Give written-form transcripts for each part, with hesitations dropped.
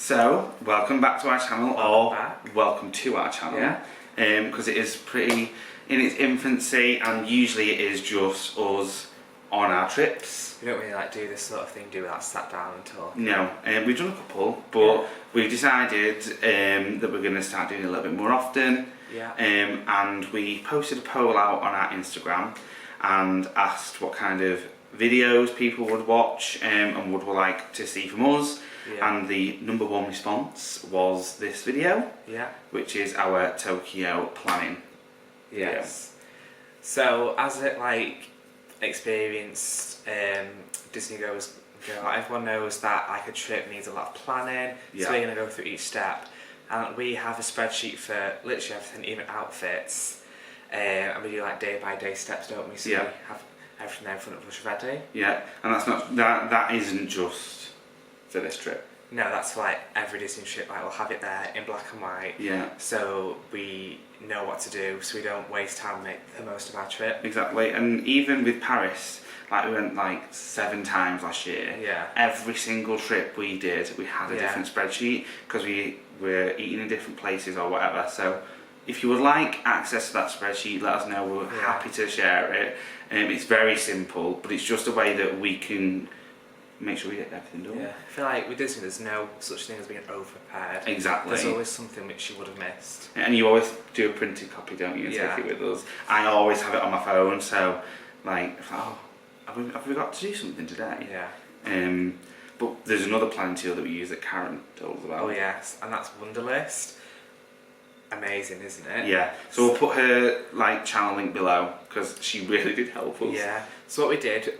So, welcome back to our channel, welcome to our channel, because it is pretty in its infancy, and usually it is just us on our trips. We don't really do this sort of thing, do we? Sat down and talk. No, we've done a couple, but we've decided that we're going to start doing it a little bit more often. Yeah. And we posted a poll out on our Instagram and asked what kind of videos people would watch and would like to see from us. Yeah. And the number one response was this video, which is our Tokyo planning. Yes. Video. So as it experienced Disney goers go, everyone knows that a trip needs a lot of planning. So we're gonna go through each step, and we have a spreadsheet for literally everything, even outfits, and we do day by day steps, don't we? So we have everything there in front of us ready. Yeah, and that's not that isn't just for this trip. No, that's for every Disney trip. We'll have it there in black and white. Yeah. So we know what to do, so we don't waste time and make the most of our trip. Exactly, and even with Paris, we went 7 times last year. Yeah. Every single trip we did, we had a different spreadsheet because we were eating in different places or whatever. So if you would like access to that spreadsheet, let us know. We're happy to share it. It's very simple, but it's just a way that we can make sure we get everything done. Yeah, I feel with Disney there's no such thing as being over-prepared. Exactly. There's always something which you would have missed. And you always do a printed copy, don't you, and take it with us. I always have it on my phone, so have we got to do something today? Yeah. But there's another planning tool that we use that Karen told us about. Oh yes, and that's Wunderlist. Amazing, isn't it? Yeah. So we'll put her channel link below because she really did help us. Yeah. So what we did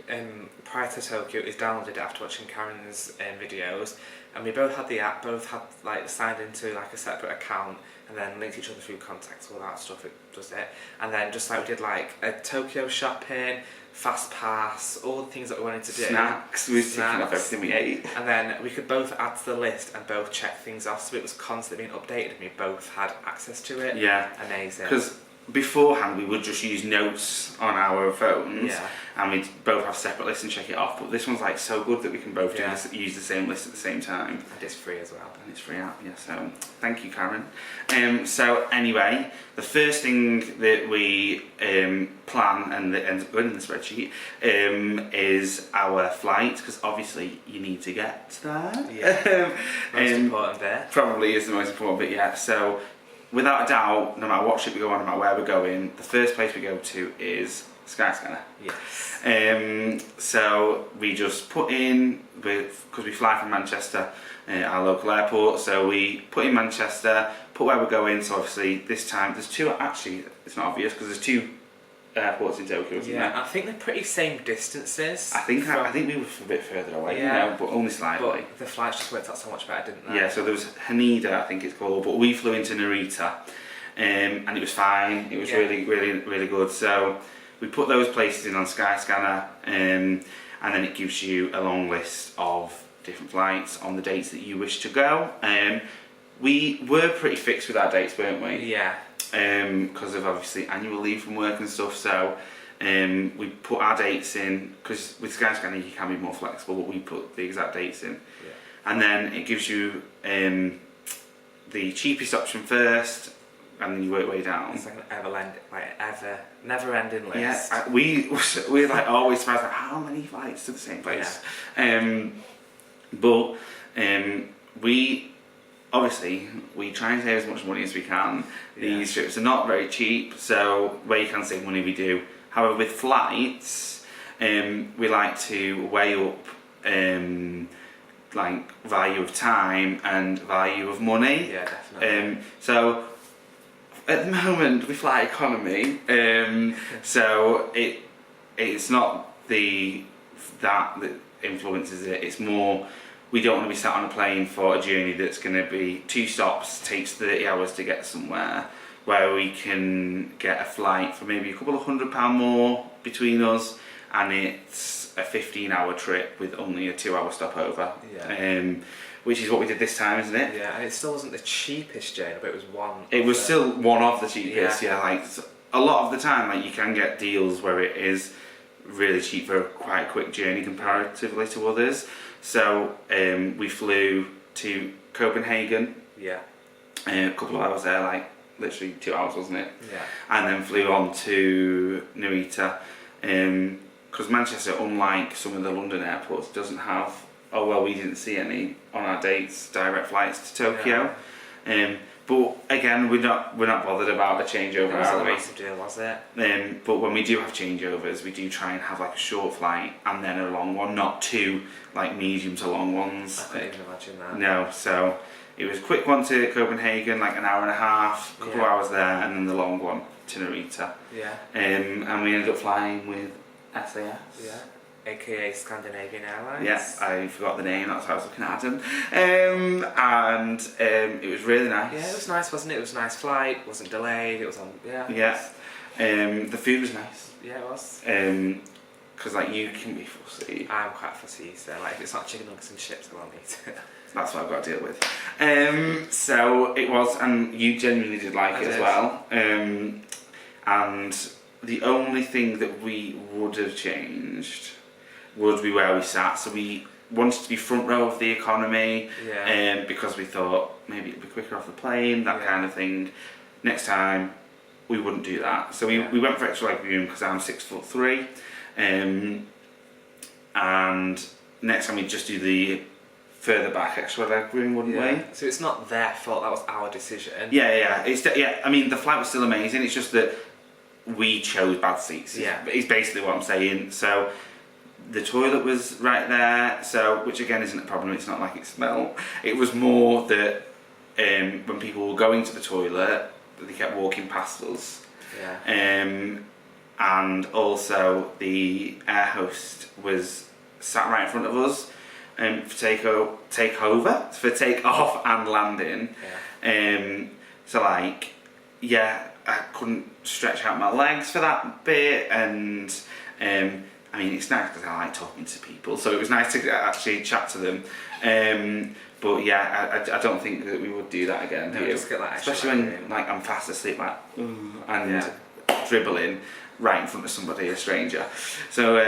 prior to Tokyo is downloaded it after watching Karen's videos, and we both had the app, both had signed into a separate account, and then linked each other through contacts, all that stuff. It does it, and then just we did a Tokyo shopping, fast pass, all the things that we wanted to do. Snacks. We were ticking off everything we ate. And then we could both add to the list and both check things off, so it was constantly being updated and we both had access to it. Yeah. Amazing. Because beforehand we would just use notes on our phones, and we'd both have separate lists and check it off, but this one's so good that we can both use the same list at the same time. And it's free as well. And it's free app, so thank you, Karen. So anyway, the first thing that we plan and that ends up going in the spreadsheet is our flight, because obviously you need to get there. Yeah. Most important bit. Probably is the most important bit, yeah. So without a doubt, no matter what ship we go on, no matter where we're going, the first place we go to is Skyscanner. Yes. So we just put in, because we fly from Manchester, our local airport, so we put in Manchester, put where we're going. So obviously this time there's two, actually it's not obvious because there's 2 airports in Tokyo, isn't there? I think they're pretty same distances. I think we were a bit further away, but only slightly. But the flights just worked out so much better, didn't they? Yeah, so there was Haneda, I think it's called, but we flew into Narita, and it was fine. It was really, really, really good. So we put those places in on Skyscanner, and then it gives you a long list of different flights on the dates that you wish to go. We were pretty fixed with our dates, weren't we? Yeah. Because of obviously annual leave from work and stuff, so we put our dates in, because with Skyscanner you can be more flexible, but we put the exact dates in. And then it gives you the cheapest option first, and then you work your way down. It's an never-ending list. Yeah, we're always surprised, how many flights to the same place? But we try and save as much money as we can. These trips are not very cheap, so where you can save money we do. However, with flights, we like to weigh up value of time and value of money. Yeah, definitely. So at the moment we fly economy, so it's not that influences it. It's more, we don't want to be sat on a plane for a journey that's going to be 2 stops, takes 30 hours to get somewhere, where we can get a flight for maybe a couple of £100 more between us, and it's a 15-hour trip with only a 2-hour stopover. Which is what we did this time, isn't it? Yeah, and it still wasn't the cheapest journey, but it was one. It was still one of the cheapest. Yeah, a lot of the time, you can get deals where it is really cheap for quite a quick journey comparatively to others. So we flew to Copenhagen. Yeah. A couple of hours there, like literally 2 hours, wasn't it? Yeah. And then flew on to Narita. Because Manchester, unlike some of the London airports, doesn't have, we didn't see any on our dates, direct flights to Tokyo. Yeah. But again, we're not bothered about a changeover. It wasn't a massive deal, was it? But when we do have changeovers, we do try and have like a short flight and then a long one, not two like medium to long ones. I couldn't even imagine that. No, so it was a quick one to Copenhagen, like an hour and a half, a couple of hours there, and then the long one to Narita. Yeah. And we ended up flying with SAS. Yeah. AKA Scandinavian Airlines. Yes, I forgot the name, that's why I was looking at Adan. And it was really nice. Yeah, it was nice, wasn't it? It was a nice flight, wasn't delayed, it was on, Yeah. The food was nice. Yeah, it was. Because like you can be fussy. I'm quite fussy, so like if it's not chicken nuggets and chips, I won't eat it. That's what I've got to deal with. So it was, and you genuinely did like it as well. And the only thing that we would have changed would be where we sat. So we wanted to be front row of the economy, because we thought maybe it'd be quicker off the plane, that kind of thing. Next time we wouldn't do that. So we went for extra leg room because I'm 6'3", and next time we'd just do the further back extra leg room, wouldn't we? So it's not their fault, that was our decision. I mean, the flight was still amazing, it's just that we chose bad seats. It's basically what I'm saying. So the toilet was right there, which again isn't a problem, it's not like it smelled. It was more that when people were going to the toilet, they kept walking past us. And also the air host was sat right in front of us for take off and landing. So like, I couldn't stretch out my legs for that bit, and I mean it's nice because I like talking to people, so it was nice to actually chat to them. But I don't think that we would do that again. No, just get that especially when like I'm fast asleep, like and dribbling right in front of somebody, a stranger. So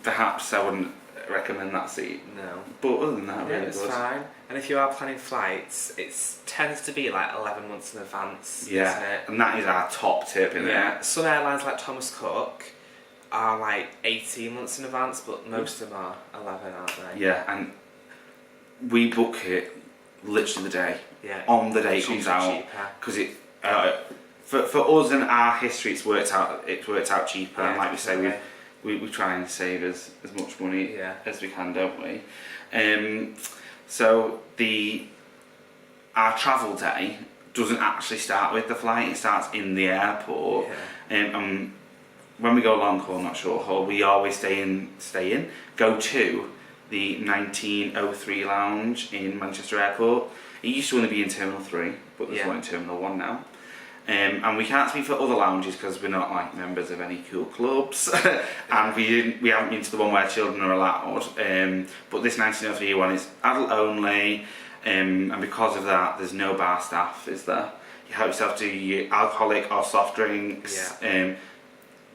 perhaps I wouldn't recommend that seat. No. But other than that, really it's good. fine. And if you are planning flights, it tends to be like 11 months in advance, isn't it? And that is our top tip, isn't it? Some airlines like Thomas Cook are like 18 months in advance, but most of them are 11, aren't they? Yeah, and we book it literally the day. On the day it comes out. Because for us and our history, it's worked out cheaper. And like we say, we try and save as much money as we can, don't we? So our travel day doesn't actually start with the flight, it starts in the airport. And when we go long haul, not short haul, we always go to the 1903 lounge in Manchester Airport. It used to only be in Terminal 3, but there's one in Terminal 1 now. And we can't speak for other lounges because we're not like members of any cool clubs, and we haven't been to the one where children are allowed. But this 1903 one is adult only, and because of that, there's no bar staff. Is there? You help yourself to your alcoholic or soft drinks.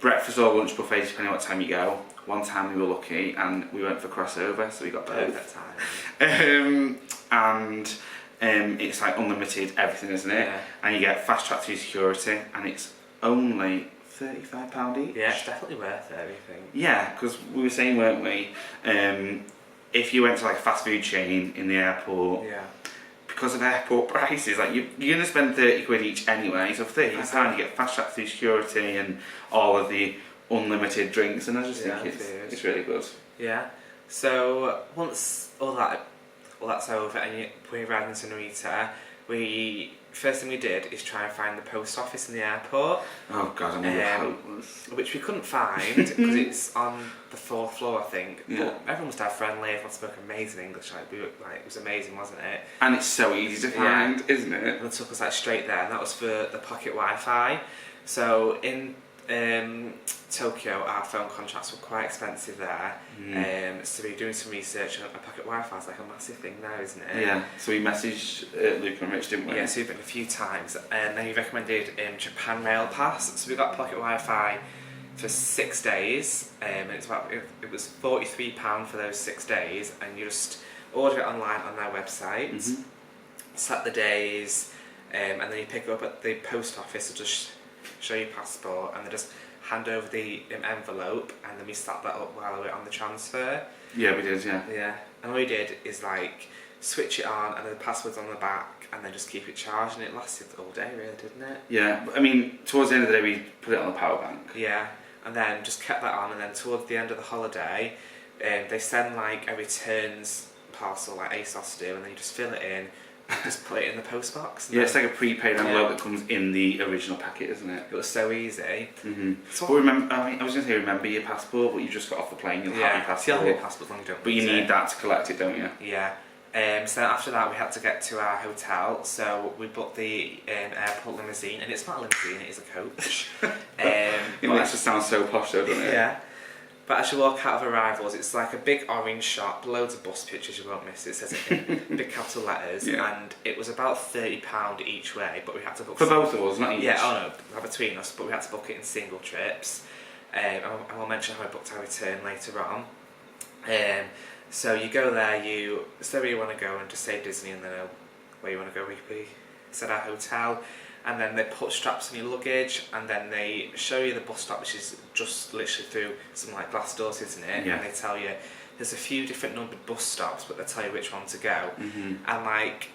Breakfast or lunch buffets depending on what time you go. One time we were lucky and we went for crossover, so we got both. Perfect time. And it's like unlimited everything, isn't it? And you get fast track through security, and it's only £35 each. Yeah, it's definitely worth everything. Yeah, because we were saying, weren't we? If you went to like a fast food chain in the airport, because of airport prices, like you're going to spend 30 quid each anyway, so for £35 you get fast track through security and all of the unlimited drinks, and I just think it's really good. Yeah. So once all that's over and we're riding to Narita, first thing we did is try and find the post office in the airport. Oh god, I'm hopeless. Which we couldn't find because it's on the 4th floor, I think. But everyone was dead friendly, everyone spoke amazing English, it was amazing, wasn't it? And it's so easy to find, isn't it? And it took us straight there, and that was for the pocket Wi-Fi. So in Tokyo, our phone contracts were quite expensive there, so we were doing some research, and a pocket Wi-Fi is like a massive thing now, isn't it? Yeah, so we messaged Luke and Rich, didn't we? Yeah, so we've been a few times, and then he recommended Japan Rail Pass, so we got pocket Wi-Fi for 6 days, and it was £43 for those 6 days, and you just order it online on their website. select the days, and then you pick it up at the post office to just show your passport, and they just hand over the envelope, and then we slap that up while we were on the transfer. Yeah, we did, yeah. Yeah, and all we did is like switch it on, and then the password's on the back, and then just keep it charged, and it lasted all day, really, didn't it? Yeah, I mean, towards the end of the day, we put it on the power bank. Yeah, and then just kept that on, and then towards the end of the holiday, they send like a returns parcel, like ASOS do, and then you just fill it in, and just put it in the post box. Yeah, it's like a prepaid envelope that comes in the original packet, isn't it? It was so easy. But remember, I was going to say remember your passport, but you just got off the plane, you'll have your passport. You'll have your passport long, don't but you need that to collect it, don't you? Yeah. So after that we had to get to our hotel, so we booked the airport limousine, and it's not a limousine, it is a coach. It makes it sound so posh though, doesn't it? Yeah. But as you walk out of arrivals, it's like a big orange shop, loads of bus pictures, you won't miss it, says it in big capital letters, and it was about £30 each way, but we had to book... For both of us, not each? Yeah, not between us, but we had to book it in single trips. And we'll mention how I booked our return later on. So you go there, you say where you want to go, and just say Disney, and then where you want to go. We said our hotel, and then they put straps on your luggage, and then they show you the bus stop, which is just literally through some like glass doors, isn't it? Yeah. And they tell you there's a few different numbered bus stops, but they tell you which one to go. And like,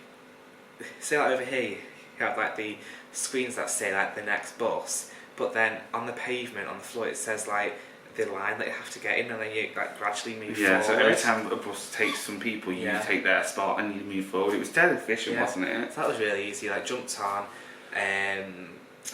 say like over here, you have like the screens that say like the next bus, but then on the pavement, on the floor, it says like the line that you have to get in, and then you like gradually move forward. Yeah, so every time a bus takes some people, you take their spot and you move forward. It was dead efficient, wasn't it? So that was really easy, like jumped on. And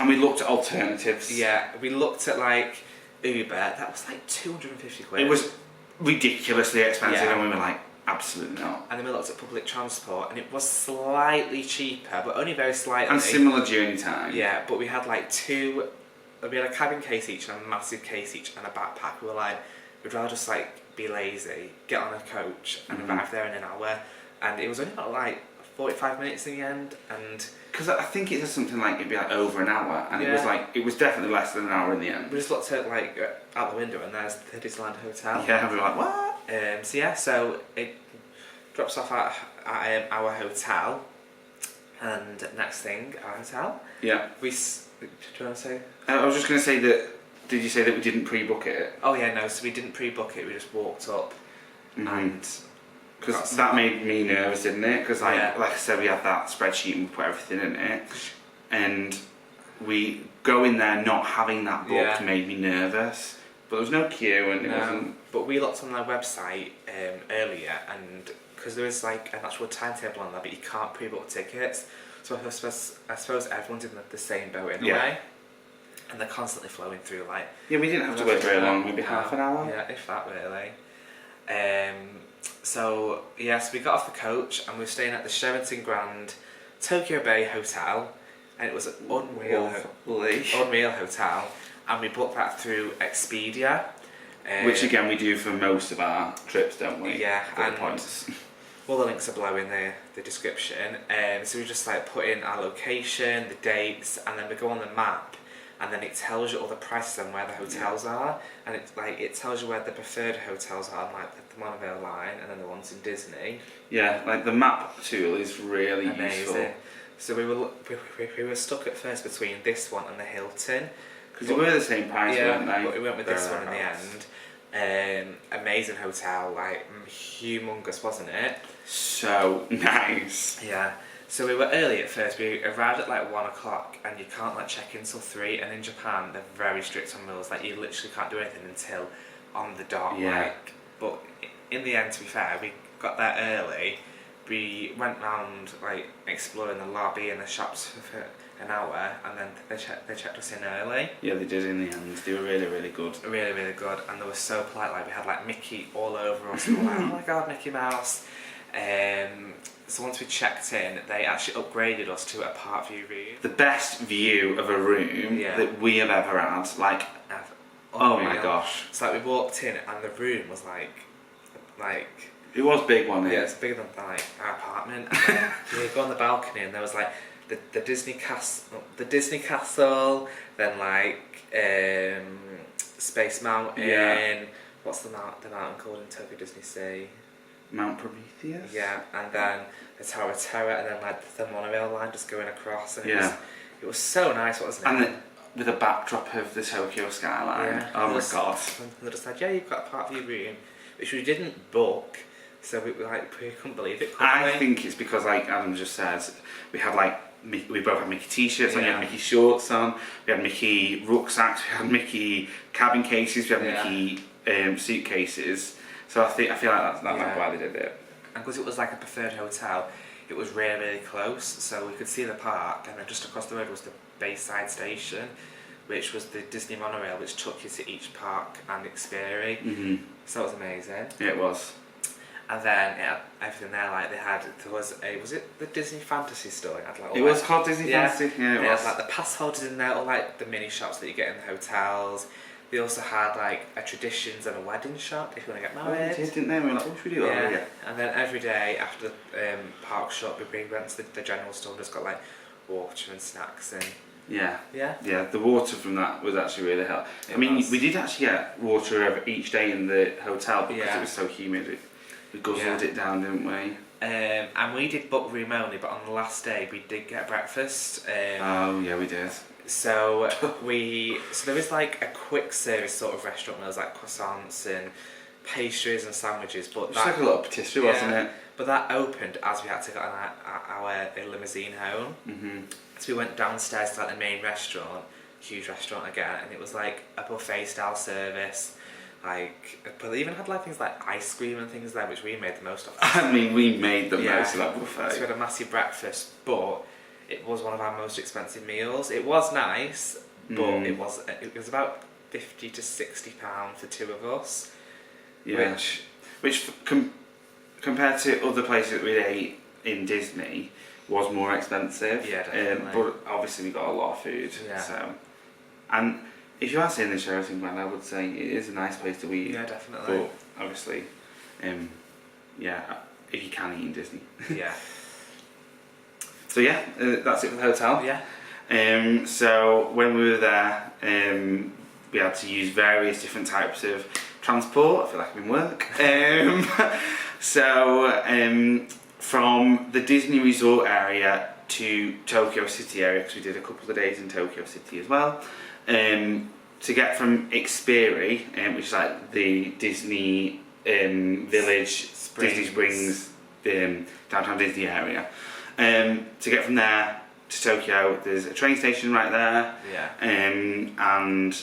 we looked at alternatives. Yeah, we looked at like Uber, that was like 250 quid. It was ridiculously expensive, and we were like, absolutely not. And then we looked at public transport, and it was slightly cheaper, but only very slightly. And similar journey time. Yeah, but we had like we had a cabin case each and a massive case each and a backpack. We were like, we'd rather just like be lazy, get on a coach and arrive there in an hour. And it was only about like 45 minutes in the end. And because I think it was something like it'd be like over an hour, and it was definitely less than an hour in the end. We just looked at like out the window, and there's the Disneyland Hotel. Yeah, and we were like, what? So it drops off at our hotel, and next thing, our hotel. Yeah. Do you want to say? I was just going to say that. Did you say that we didn't pre-book it? Oh yeah, no. So we didn't pre-book it. We just walked up, and because that made me nervous, didn't it? Because like I said, we had that spreadsheet and we put everything in it, and we go in there not having that booked made me nervous. But there was no queue, and it wasn't. But we looked on their website earlier, and because there is like an actual timetable on there, but you can't pre-book tickets. So I suppose everyone's in the same boat in a way, and they're constantly flowing through. Like we didn't have to wait very long, maybe half an hour. Yeah, if that really. So we got off the coach, and we were staying at the Sheraton Grand Tokyo Bay Hotel, and it was an unreal hotel, and we booked that through Expedia, which again we do for most of our trips, don't we? Yeah, and all the links are below in the description. So we just like put in our location, the dates, and then we go on the map, and then it tells you all the prices and where the hotels are, and it tells you where the preferred hotels are, like the Monorail line, and then the ones in Disney. Yeah, like the map tool is really amazing. useful. So we were stuck at first between this one and the Hilton, because they were the same price, weren't they? But we went with this one in the end. Amazing hotel, like humongous, wasn't it? So nice. Yeah. So we were early at first. We arrived at like 1 o'clock, and you can't like check in till 3. And in Japan, they're very strict on rules. Like you literally can't do anything until on the dot. Yeah. Like, but in the end, to be fair, we got there early. We went round like exploring the lobby and the shops for an hour, and then they checked us in early. Yeah, they did in the end. They were really, really good. Really, really good, and they were so polite. Like we had like Mickey all over us. We were like, oh my god, Mickey Mouse. So once we checked in, they actually upgraded us to a part view room. The best view of a room that we have ever had. Like, oh my gosh. So like we walked in, and the room was like. It was big, wasn't it? Yeah, it's bigger than like our apartment. And then you go on the balcony, and there was like the Disney Castle, then like Space Mountain. Yeah. What's the mountain called in Tokyo Disney Sea? Mount Prometheus. Yeah, and then the Tower of Terror, and then like the monorail line just going across, and it was so nice, wasn't it? And with a backdrop of the Tokyo skyline. Yeah. Oh my god. They just said, yeah, you've got a part of your room, which we didn't book, so we couldn't believe it. I think it's because, like Adam just says, we had like we both had Mickey t-shirts on, we had Mickey shorts on, we had Mickey rucksacks, we had Mickey cabin cases, we had Mickey suitcases. So I feel like that's why they did it. And because it was like a preferred hotel, it was really, really close, so we could see the park, and then just across the road was the Bayside Station, which was the Disney monorail, which took you to each park and experience. Mm-hmm. So it was amazing. Yeah, it was. And then it had everything there, like was it the Disney Fantasy store? It was called Disney Fantasy, yeah, it was. Had like the pass holders in there, or like the mini shops that you get in the hotels. They also had like a traditions and a wedding shop if you want to get married. Oh, they did, didn't they? We were like, what should we do? Yeah. Yeah. And then every day after the park shop, we went to the general store and just got like water and snacks and. Yeah, the water from that was actually really helpful. I mean, we did actually get water each day in the hotel because it was so humid. We guzzled it down, didn't we? And we did book room only, but on the last day we did get breakfast. Oh yeah, we did. So there was like a quick service sort of restaurant where there was like croissants and pastries and sandwiches, but just like a little patisserie, wasn't it? But that opened as we had to get on our limousine home. Mm-hmm. So we went downstairs to like the main restaurant, huge restaurant again, and it was like a buffet style service. Like, but they even had like things like ice cream and things there, which we made the most of. I mean, we made the most of that buffet. So we had a massive breakfast, but it was one of our most expensive meals. It was nice, but it was about £50 to £60 for two of us. Yeah. Which compared to other places that we ate in Disney, was more expensive. Yeah, definitely. But obviously we got a lot of food. Yeah. So, and if you are seeing the Sheraton Grand, I would say it is a nice place to eat. Yeah, definitely. But obviously, if you can eat in Disney. Yeah. So yeah, that's it for the hotel. Yeah. So when we were there, we had to use various different types of transport. I feel like I'm in work. From the Disney Resort area to Tokyo City area, because we did a couple of days in Tokyo City as well. To get from Ikspiri, which is like the Disney Village, Disney Springs, downtown Disney area. To get from there to Tokyo, there's a train station right there. Yeah. And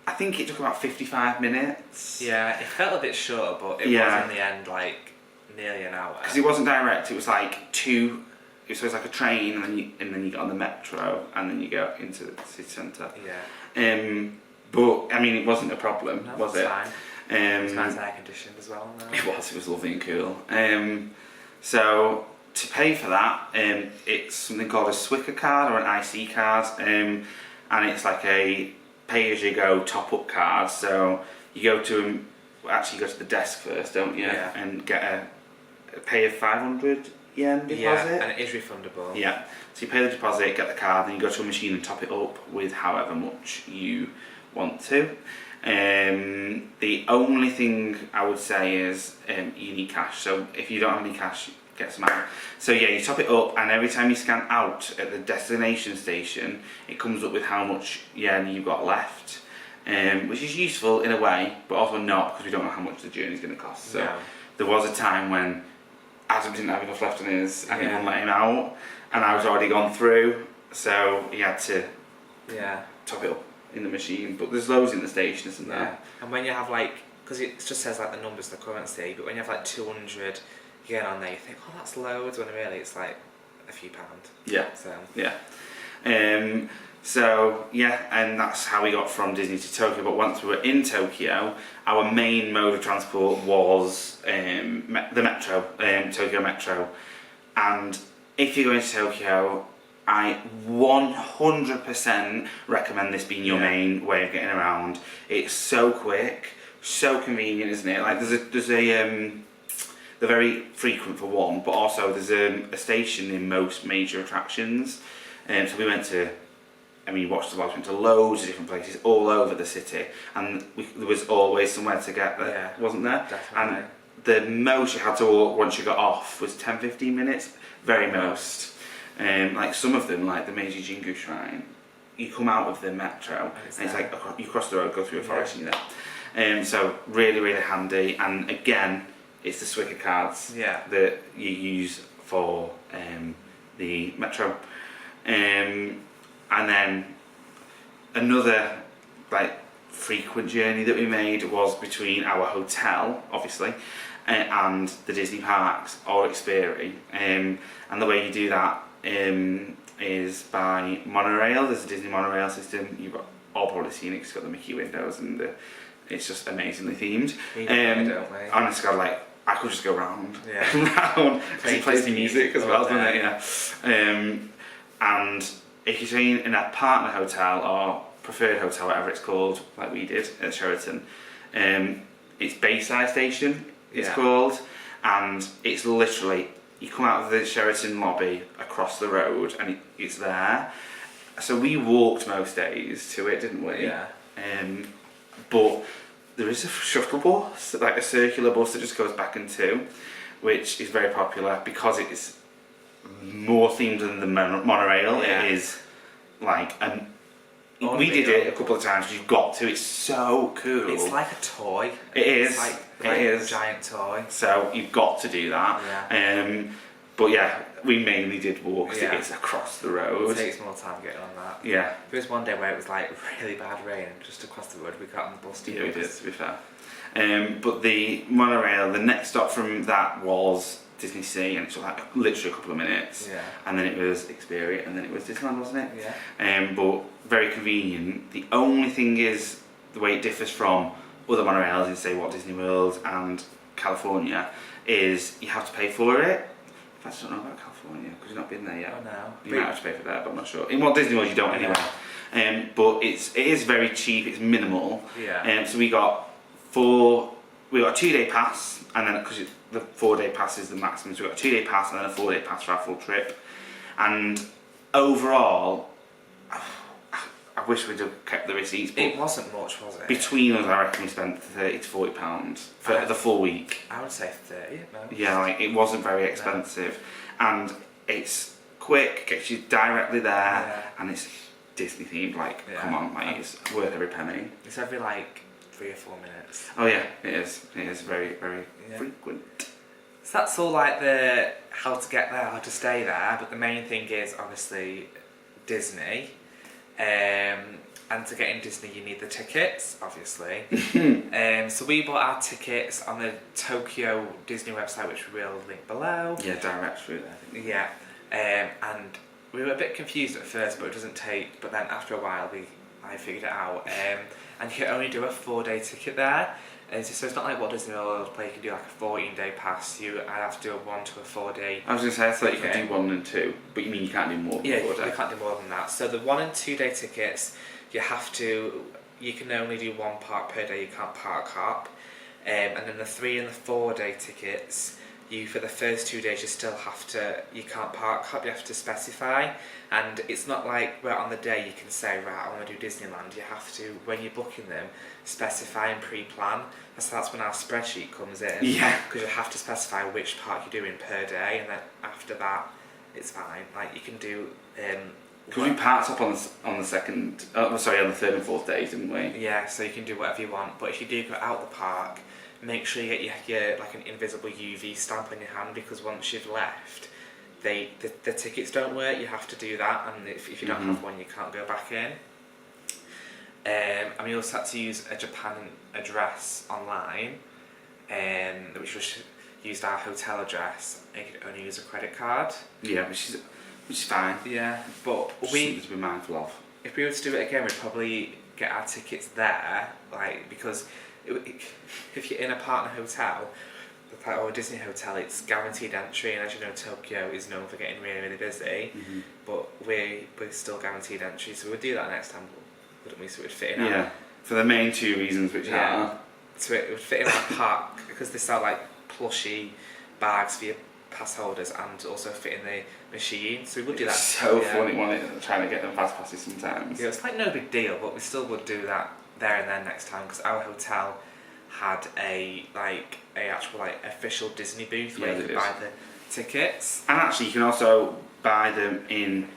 I think it took about 55 minutes. Yeah, it felt a bit short, but it was in the end like nearly an hour. Because it wasn't direct, it was like it was like a train, and then you get on the metro, and then you go into the city centre. Yeah. But I mean, it wasn't a problem, was it? Fine. It was nice air conditioned as well. No? It was lovely and cool. So to pay for that, it's something called a Swicker card or an IC card, and it's like a pay-as-you-go top-up card. So you go to the desk first, don't you? Yeah. And get a pay of 500 yen deposit. Yeah, and it is refundable. Yeah. So you pay the deposit, get the card, then you go to a machine and top it up with however much you want to. The only thing I would say is you need cash. So if you don't have any cash, get some out. So yeah, you top it up, and every time you scan out at the destination station, it comes up with how much yen you've got left, which is useful in a way, but also not, because we don't know how much the journey is going to cost. So there was a time when Adam didn't have enough left on his, and he wouldn't let him out, and I was already gone through, so he had to top it up in the machine. But there's loads in the station, isn't there? Yeah. And when you have like, because it just says like the numbers, the currency, but when you have like 200 yen on there, you think, oh, that's loads, when really it's like a few pounds. Yeah. So and that's how we got from Disney to Tokyo. But once we were in Tokyo, our main mode of transport was the metro, Tokyo Metro. And if you're going to Tokyo, I 100% recommend this being your main way of getting around. It's so quick, so convenient, isn't it? Like they're very frequent for one, but also there's a station in most major attractions. So we went to, watched the vlogs, went to loads of different places all over the city, and there was always somewhere to get there, wasn't there? Definitely. And the most you had to walk once you got off was 10-15 minutes, very most. Like some of them, like the Meiji Jingu Shrine, you come out of the metro and it's like you cross the road, go through a forest, and you're there. So really, really handy. And again, it's the Swicker cards that you use for the metro. And then another like frequent journey that we made was between our hotel, obviously, and the Disney parks or Xperi. And the way you do that is by monorail. There's a Disney monorail system. You've all probably seen it. It's got the Mickey windows and it's just amazingly themed. Don't we? Honestly, God, like I could just go round, Yeah. It plays the music as well, doesn't it? Yeah. And if you're staying in a partner hotel or preferred hotel, whatever it's called, like we did at Sheraton, it's Bayside Station. It's called, and it's literally you come out of the Sheraton lobby across the road, and it's there. So we walked most days to it, didn't we? Yeah. But there is a shuttle bus, like a circular bus that just goes back and two, which is very popular because it's more themed than the monorail. Yeah. It is like we did it a couple of times. You've got to. It's so cool. It's like a toy. It is. It's like it is a giant toy. So you've got to do that. Yeah. But yeah, we mainly did walk because it's across the road. It takes more time getting on that. Yeah. There was one day where it was like really bad rain, and just across the road we got on the bus. Yeah, we did, to be fair. But the monorail, the next stop from that was Disney Sea, and it took like literally a couple of minutes. Yeah. And then it was Xperi, and then it was Disneyland, wasn't it? Yeah. But very convenient. The only thing is the way it differs from other monorails in, say, Walt Disney World and California, is you have to pay for it. I just don't know about California because you've not been there yet. Oh no. You might have to pay for that, but I'm not sure. In Walt Disney World, you don't anyway. But it is very cheap. It's minimal. Yeah. So we got a 2-day pass, and then because the 4-day pass is the maximum, so we got a 2-day pass and then a 4-day pass for our full trip. And overall, I wish we'd have kept the receipts. But it wasn't much, was it? Between us, I reckon we spent £30 to £40 for the full week. I would say 30 at most. Yeah, like it wasn't very expensive, and it's quick, gets you directly there, and it's Disney themed. Like, come on, like it's worth every penny. It's every like 3 or 4 minutes. Oh yeah, it is. It is very, very frequent. So that's all like the how to get there, how to stay there. But the main thing is obviously Disney. And to get in Disney you need the tickets, obviously. So we bought our tickets on the Tokyo Disney website, which we will link below. Yeah, direct through there, I think. Yeah. And we were a bit confused at first, but it doesn't take, but then after a while I figured it out. And you can only do a 4-day ticket there. So it's not like Walt Disney World where you can do like a 14-day pass. I have to do a 1 to a 4-day. I was going to say, I thought you could do 1 and 2, but you mean you can't do more than 4 days? Yeah, you can't do more than that. So the 1 and 2-day tickets, you can only do 1 park per day, you can't park hop. And then the 3 and the 4-day tickets, for the first 2 days you can't park hop, you have to specify. And it's not like where on the day you can say, right, I want to do Disneyland. You have to, when you're booking them, specify and pre-plan. So that's when our spreadsheet comes in. Yeah. Because you have to specify which park you're doing per day, and then after that, it's fine. Like you can do. Because we parked up on the second, on the 3rd and 4th days, didn't we? Yeah, so you can do whatever you want. But if you do go out the park, make sure you get your like an invisible UV stamp on your hand, because once you've left, the tickets don't work. You have to do that, and if you don't have one, you can't go back in. And we also had to use a Japan address online, which was used our hotel address. And you could only use a credit card. Yeah, which is fine. Yeah, but we need to be mindful of. If we were to do it again, we'd probably get our tickets there, like because if you're in a partner hotel or a Disney hotel, it's guaranteed entry, and as you know, Tokyo is known for getting really, really busy. But we're still guaranteed entry, so we'd do that next time, wouldn't we? So it would fit in. Yeah, for the main 2 reasons, which are. So it would fit in our park because they sell like plushy bags for your pass holders, and also fit in the machine. So we would do that. It's so funny, wasn't it, trying to get them fast passes sometimes. Yeah, it's like no big deal, but we still would do that there and then next time, because our hotel had a actual official Disney booth where you could buy the tickets. And actually, you can also buy them in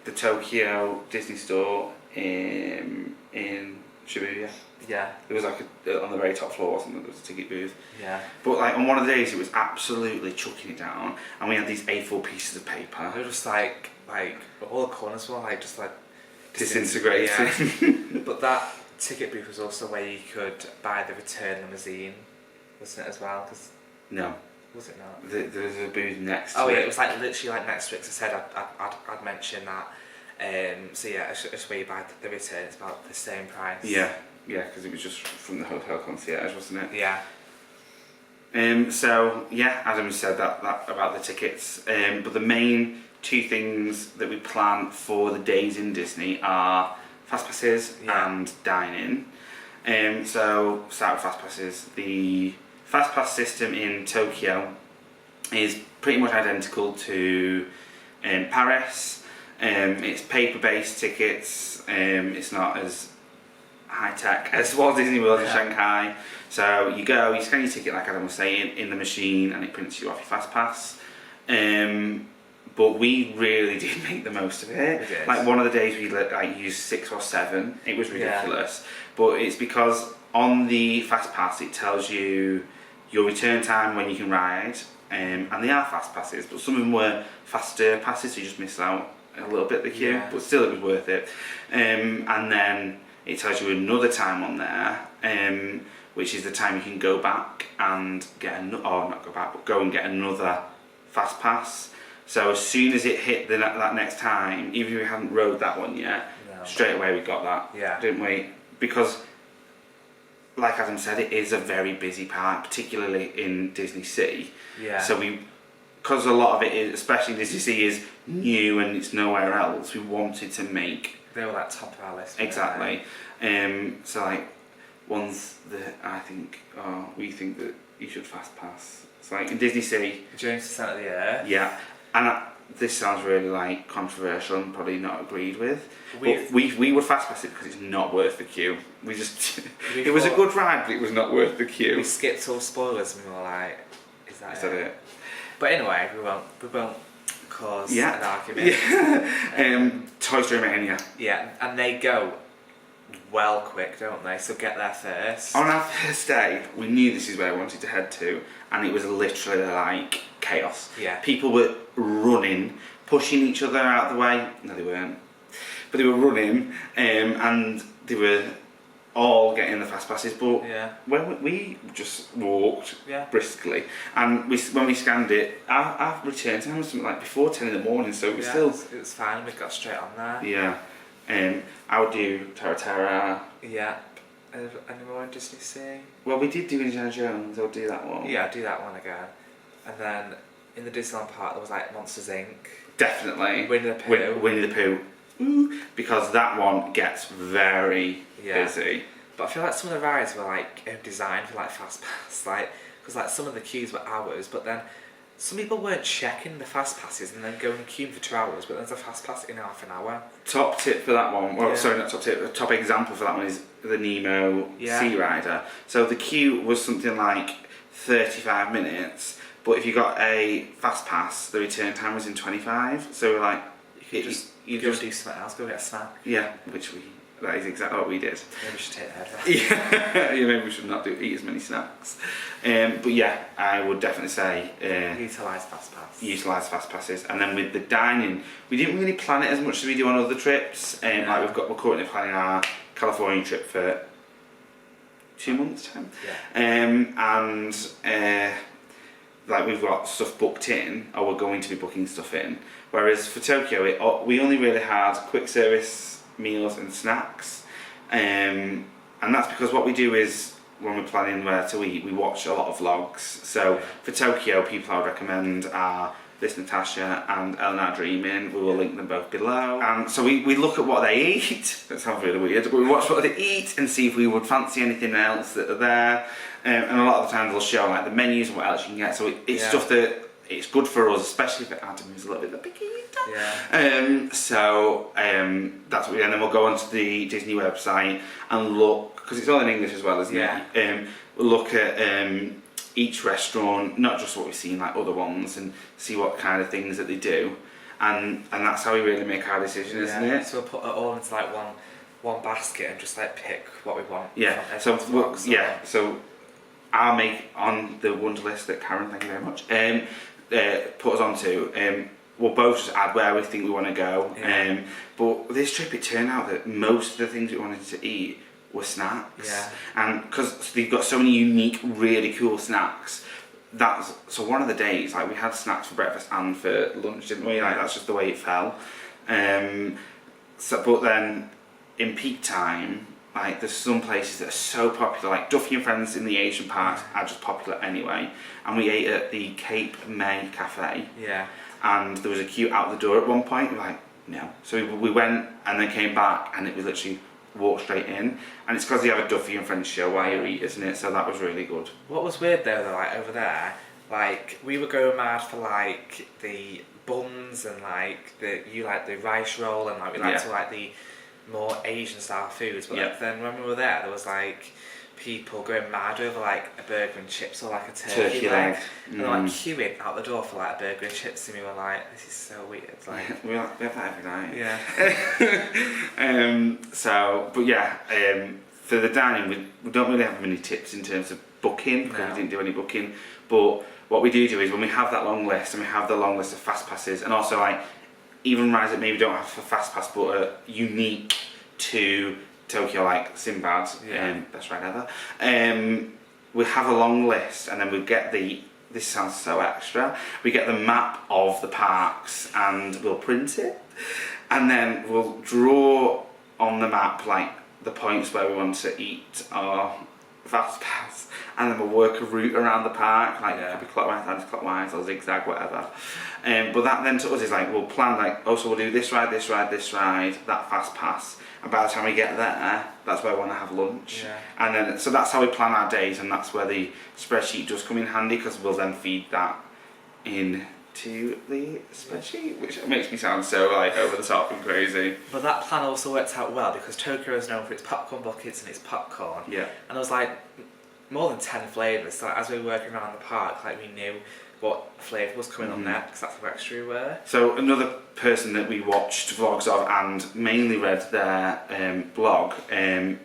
the Tokyo Disney store in Shibuya. Yeah. There was on the very top floor, wasn't there? There was a ticket booth. Yeah. But on one of the days, it was absolutely chucking it down, and we had these A4 pieces of paper. They were just like all the corners were disintegrating. Yeah. But that ticket booth was also where you could buy the return limousine, wasn't it as well? No. Was it not? There was a booth next to it. Oh yeah, it was literally next to it, 'cause I said I'd mention that. So yeah, it's where you buy the return, it's about the same price. Yeah, because it was just from the hotel concierge, wasn't it? Yeah. So yeah, Adam said that about the tickets. But the main two things that we plan for the days in Disney are fast passes and dining. So start with fast passes. The fast pass system in Tokyo is pretty much identical to Paris. It's paper-based tickets. It's not as high-tech as Walt Disney World in Shanghai. So you go, you scan your ticket, like Adam was saying, in the machine, and it prints you off your fast pass. But we really did make the most of it. One of the days we used 6 or 7. It was ridiculous. But it's because on the fast pass it tells you your return time when you can ride, and they are fast passes, but some of them were faster passes, so you just miss out a little bit of the queue, but still it was worth it. And then it tells you another time on there, which is the time you can go back and get go and get another fast pass. So as soon as it hit that next time, even if we hadn't rode that one yet, straight away we got that, didn't we? Because, like Adam said, it is a very busy park, particularly in Disney Sea. Yeah. So because a lot of it is, especially Disney Sea, is new and it's nowhere else, we wanted to make... They were top of our list. Exactly. So ones that we think that you should fast pass. It's in Disney Sea... Journey to the Centre of the Earth. Yeah. And this sounds really controversial and probably not agreed with. We would fast pass it because it's not worth the queue. It was a good ride, but it was not worth the queue. We skipped all spoilers and we were like, is that it? But anyway, we won't cause an argument. Yeah. Toy Story Mania. Yeah, and they go well quick, don't they? So get there first. On our first day, we knew this is where we wanted to head to, and it was literally chaos. Yeah. People were running, pushing each other out of the way. No, they weren't. But they were running, and they were all getting the fast passes. But when we just walked briskly, and when we scanned it, our return time was something before 10 in the morning. So we still. It was fine. We got straight on there. Yeah. I would do Terra. Yeah. Any more in Disney Sea? Well, we did do Indiana Jones. I'll do that one. Yeah, I'll do that one again. And then in the Disneyland park there was Monsters Inc. Definitely. Winnie the Pooh. Winnie the Pooh. Ooh, because that one gets very busy. But I feel like some of the rides were designed for fast pass, because some of the queues were hours, but then some people weren't checking the fast passes and then going queuing for 2 hours, but there's a fast pass in half an hour. Top tip for that one, sorry, not top tip, a top example for that one is the Nemo Sea Rider. So the queue was something like 35 minutes, but if you got a fast pass, the return time was in 25. So you could just do something else, go get a snack. Yeah, that is exactly what we did. Maybe we should take that. Yeah, maybe we should not eat as many snacks. But yeah, I would definitely say utilise fast pass. Utilise fast passes, and then with the dining, we didn't really plan it as much as we do on other trips. We're currently planning our California trip for 2 months' time. Yeah. And we've got stuff booked in, or we're going to be booking stuff in. Whereas for Tokyo, we only really had quick service meals and snacks, and that's because what we do is when we're planning where to eat, we watch a lot of vlogs. So for Tokyo, people I would recommend are This Natasha and Eleanor Dreaming. We will link them both below. And so we look at what they eat. That sounds really weird, but we watch what they eat and see if we would fancy anything else that are there. And a lot of the times they'll show the menus and what else you can get. So it's stuff that it's good for us, especially for Adam, who's a little bit the picky eater. Yeah. That's what we do. And then we'll go onto the Disney website and look because it's all in English as well, isn't it? We'll look at each restaurant, not just what we've seen, like other ones, and see what kind of things that they do, and that's how we really make our decision, isn't it? So we'll put it all into like one basket and just like pick what we want. Yeah. So so I'll make on the Wonder List that Karen, thank you very much, put us onto. We'll both just add where we think we want to go. But this trip, it turned out that most of the things we wanted to eat were snacks. Yeah. And because they've got so many unique, really cool snacks. So one of the days, like we had snacks for breakfast and for lunch, didn't we? Like that's just the way it fell. But then in peak time, like there's some places that are so popular, like Duffy and Friends in the Asian parks are just popular anyway. And we ate at the Cape May Cafe. Yeah. And there was a queue out the door at one point. We're like, no. So we went and then came back, and it was literally walk straight in. And it's because they have a Duffy and Friends show while you eat, isn't it? So that was really good. What was weird though, like over there, like we were going mad for like the buns and like you like the rice roll, and like we like to like the more Asian style foods. But like, then when we were there was like people going mad over like a burger and chips or like a turkey leg. And they're like queuing out the door for like a burger and chips, and we were like, this is so weird. Like we have that every night. Yeah. For the dining, we don't really have many tips in terms of booking, because we didn't do any booking. But what we do is when we have that long list, and we have the long list of fast passes, and also like even rides that maybe don't have a fast pass but are unique to Tokyo, like Sinbad, best ride ever. We have a long list, and then we get this sounds so extra, we get the map of the parks and we'll print it, and then we'll draw on the map like the points where we want to eat our fast pass, and then we'll work a route around the park, like it could be clockwise, anti-clockwise, or zigzag, whatever. But that then to us is like, we'll plan like, so we'll do this ride, that fast pass, and by the time we get there, that's where we want to have lunch. And then, so that's how we plan our days, and that's where the spreadsheet does come in handy, because we'll then feed that into the spreadsheet, which makes me sound so like over the top and crazy. But that plan also worked out well, because Tokyo is known for its popcorn buckets and its popcorn. Yeah. And there was like more than 10 flavours. So as we were working around the park, like we knew what flavour was coming on there, because that's how extra we were. So another person that we watched vlogs of and mainly read their blog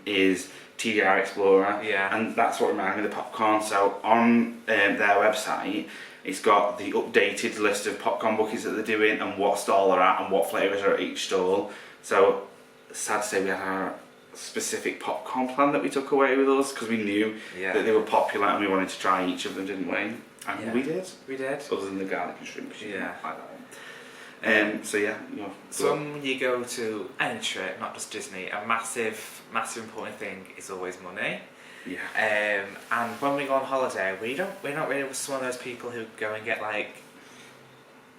is TDR Explorer. Yeah. And that's what reminded me of the popcorn. So on their website, it's got the updated list of popcorn buckets that they're doing and what stall they're at and what flavours are at each stall. So sad to say we had our specific popcorn plan that we took away with us, because we knew that they were popular and we wanted to try each of them, didn't we? And we did. We did. Other than the garlic and shrimp, because you didn't like that one. So when you go to any trip, not just Disney, a massive important thing is always money. Yeah. And when we go on holiday, we're not really one of those people who go and get like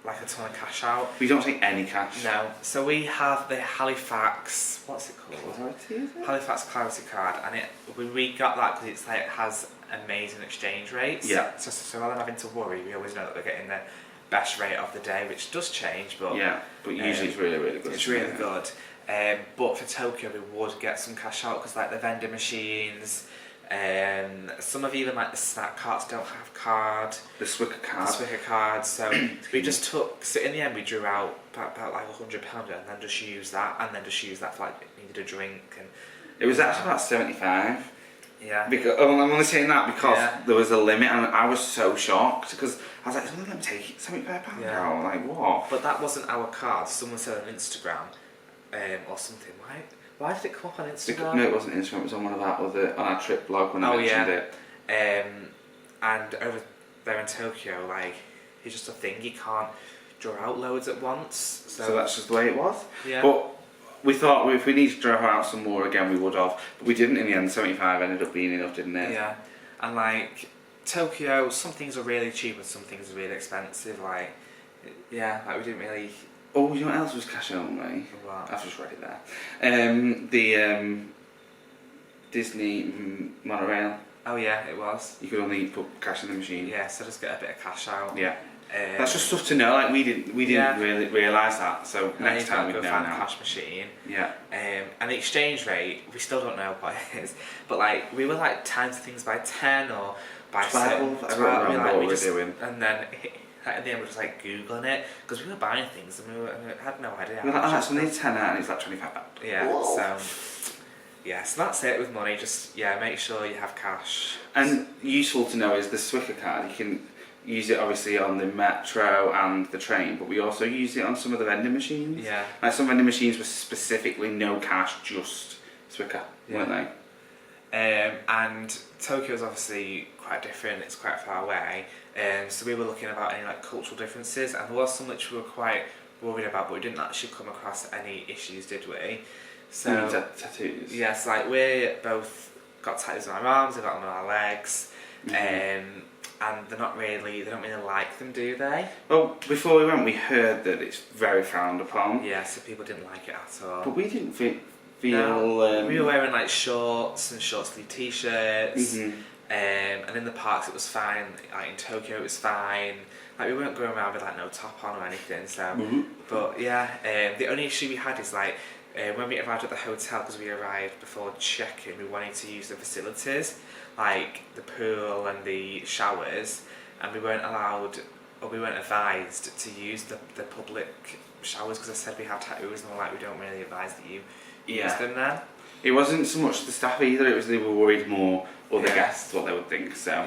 a ton of cash out. We don't take any cash. No. So we have the Halifax, what's it called? Clarity, is it? Halifax Clarity card, and we got that because it's like it has amazing exchange rates. Yeah. So rather than having to worry, we always know that we're getting the best rate of the day, which does change, but usually it's really, really good. It's really good. But for Tokyo, we would get some cash out, because like the vending machines, some of even like the snack carts don't have card. The Swicker card. So we just so in the end we drew out about like £100, and then just use that for like needed a drink, and it was actually about 75. Yeah. Because I'm only saying that because there was a limit, and I was so shocked, because I was like, "Someone let me take it, £75 now." Like what? But that wasn't our card. Someone said on Instagram, or something. Why did it come up on Instagram? No, it wasn't Instagram. It was on one of on our trip blog when I mentioned it. And over there in Tokyo, like it's just a thing. You can't draw out loads at once. So that's just the way it was. Yeah. But we thought if we needed to draw out some more again, we would have. But we didn't in the end. 75 ended up being enough, didn't it? Yeah. And like Tokyo, some things are really cheap and some things are really expensive. Like we didn't really. Oh, you know what else was cash only? What? I've just read it there. The Disney monorail. Oh yeah, it was. You could only put cash in the machine. Yeah, so just get a bit of cash out. Yeah. That's just stuff to know. Like we didn't really realise that. So next time we know find now. a cash machine. Yeah. And the exchange rate, we still don't know what it is. But like we were like times things by 10 or by 12. I don't remember what we're doing. And then at the end we're just like googling it because we were buying things and we had no idea. We were like, oh, that's only 10 and it's like £25. Yeah. Whoa. So that's it with money. Just make sure you have cash. And useful to know is the Swicker card. You can use it obviously on the metro and the train, but we also use it on some of the vending machines. Yeah. Like some vending machines were specifically no cash, just Swicker, weren't they? And Tokyo's obviously quite different. It's quite far away. So we were looking about any like cultural differences, and there was some which we were quite worried about, but we didn't actually come across any issues, did we? So tattoos. Yes, like we both got tattoos on our arms, we got them on our legs, and they don't really like them, do they? Well, before we went, we heard that it's very frowned upon. Yeah, so people didn't like it at all. But we didn't feel. No, we were wearing like shorts and short sleeve t-shirts, and in the parks it was fine. Like in Tokyo, it was fine. Like we weren't going around with like no top on or anything. So, but the only issue we had is like. When we arrived at the hotel, because we arrived before check-in, we wanted to use the facilities, like the pool and the showers, and we weren't allowed, or we weren't advised to use the public showers because I said we have tattoos and we're like, we don't really advise that you use them then. It wasn't so much the staff either, it was they were worried more other guests what they would think, so.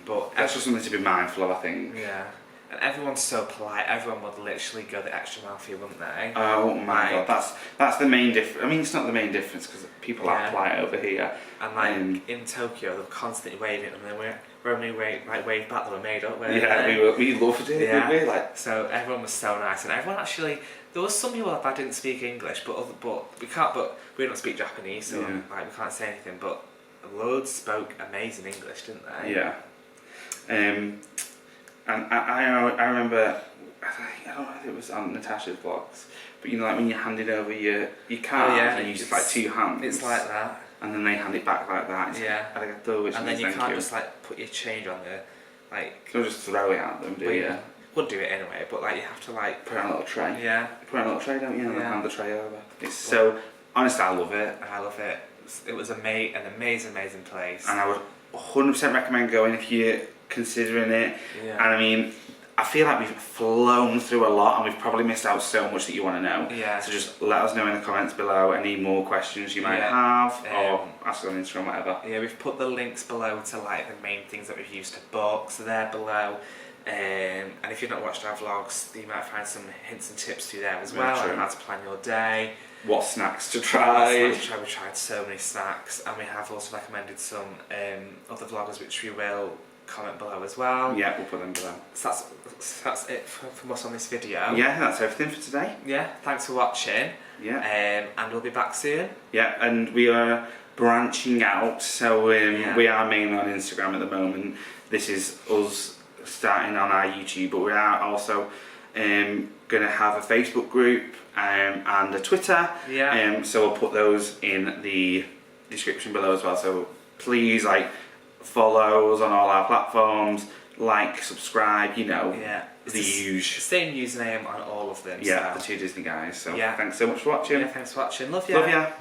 But that's just something to be mindful of, I think. Yeah. And everyone's so polite. Everyone would literally go the extra mile for you, wouldn't they? Oh my god, that's the main difference. I mean, it's not the main difference because people are polite over here. And like in Tokyo, they're constantly waving, and then when we waved back, they were made up. We loved it. Yeah. Didn't we? Like, so everyone was so nice, and everyone actually. There was some people that didn't speak English, but we can't. But we don't speak Japanese, so like we can't say anything. But loads spoke amazing English, didn't they? Yeah. And I remember, I don't know if it was on Natasha's vlogs, but you know, like when you handed over your card and you use like two hands. It's like that. And then they hand it back like that. And then you can't just like put your change on there, like. Don't just throw it at them, do you? Wouldn't do it anyway, but like you have to like. Put it on a little tray. Yeah. Put it on a little tray, don't you? And then hand the tray over. It's so, honestly, I love it. I love it. It was an amazing place. And I would 100% recommend going if you're considering it. Yeah. And I mean, I feel like we've flown through a lot and we've probably missed out so much that you want to know. Yeah. So just let us know in the comments below any more questions you might have, or ask on Instagram, whatever. Yeah, we've put the links below to like the main things that we've used to book, so they're below. And if you've not watched our vlogs, you might find some hints and tips through there as well, on how to plan your day. What snacks to try. We tried so many snacks, and we have also recommended some other vloggers which we will comment below as well. Yeah, we'll put them below. So that's it from us on this video. Yeah, that's everything for today. Yeah, thanks for watching. Yeah. And we'll be back soon. Yeah, and we are branching out, so we are mainly on Instagram at the moment. This is us starting on our YouTube, but we are also going to have a Facebook group and a Twitter. Yeah. So we'll put those in the description below as well. So please follow us on all our platforms, subscribe, the usual. Same username on all of them. Yeah, so. the two Disney guys. So thanks so much for watching. Yeah, thanks for watching. Love ya. Love ya.